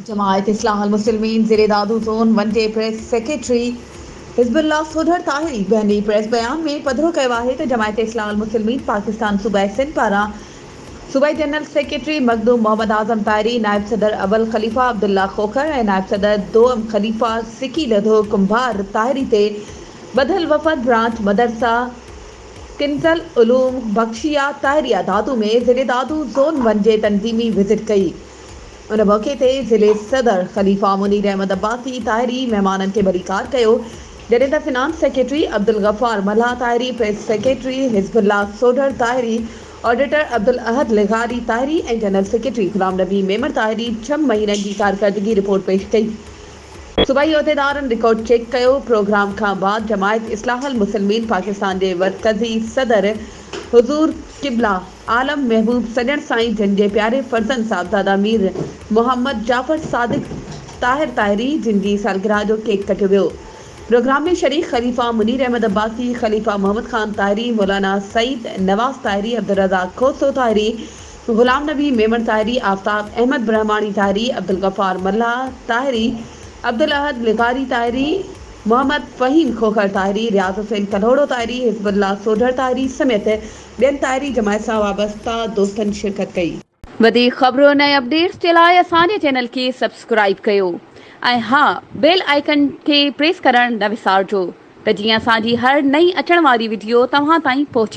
जमायत इस्लाहुल मुस्लिमीन ज़िले दादू ज़ोन वनडे प्रेस सेक्रेटरी हिज़्बुल्लाह सोढर ताहिरी बहनी प्रेस बयान में पधरो कयो आहे त जमायत इस्लाहुल मुस्लिमीन पाकिस्तान सूबाई सिंध पारां सूबाई जनरल सेक्रेटरी मखदूम मोहम्मद आज़म ताहिरी, नायब सदर अवल ख़लीफ़ा अब्दुल्ला खोखर ऐं नायब सदर दोम ख़लीफ़ा सिकी लधो कुंभार ताहिरी ते बदल वफ़द ब्रांच मदरसा किंजल उलूम बख्शिया ताहिरिया दादू में ज़िले दादू ज़ोन वनडे तंज़ीमी विज़िट कई। उन मौके ते ज़िले सदर ख़लीफ़ा मुनीर अहमद अब्बासी ताहिरी महिमाननि खे भलीकार कयो, जॾहिं त finance secretary Abdul Ghaffar Malha Tahiri, press secretary Hizbullah Sodhar Tahiri, auditor Abdul Ahad लिगारी ताहिरी ऐं जनरल सेक्रेटरी ग़ुलाम नबी मेमण ताहिरी 6 महीननि जी कारकर्दगी रिपोर्ट पेश कई। सूबाई उहिदेदारनि रिकॉर्ड चेक कयो। प्रोग्राम खां बाद जमायत इस्लाहुल मुस्लिमीन पाकिस्तान जे मरकज़ी सदर हुज़ूर क़िबला आलम महबूब सॼण साईं जिन जे प्यारे फर्ज़ंद साहिबज़ादा मीर मोहम्मद जाफ़र सादिक ताहिर ताहिरी जिन जी सालगिरह जो केक कटियो वियो। प्रोग्राम में शरीक ख़लीफ़ा मुनीर अहमद अब्बासी, ख़लीफ़ा मोहम्मद ख़ान ताहिरी, मौलाना सईद नवाज़ ताहिरी, अब्दुल रज़ाक खोसो ताहिरी, ग़ुलाम नबी मेमण ताहिरी, आफ़ताब अहमद ब्रह्माणी ताहिरी, अब्दुल गफ़ार मल्हा ताहिरी, अब्दुल अहद लिगारी ताहिरी, मोहम्मद फ़हीम खोखर ताहिरी, रियाज़ हुसैन कल्होड़ो ताहिरी, हिज़्बुल्लाह सोढर ताहिरी समेत ॿियनि ताहिरी जमायत सां वाबस्ता दोस्तनि शिरकत कई। वधीक ख़बरुनि ऐं अपडेट्स जे लाइ असांजे चैनल खे सब्सक्राइब कयो ऐं हा, बेल आइकन खे प्रेस करणु न विसारिजो त जीअं असांजी हर नई अचण वारी वीडियो तव्हां ताईं पहुची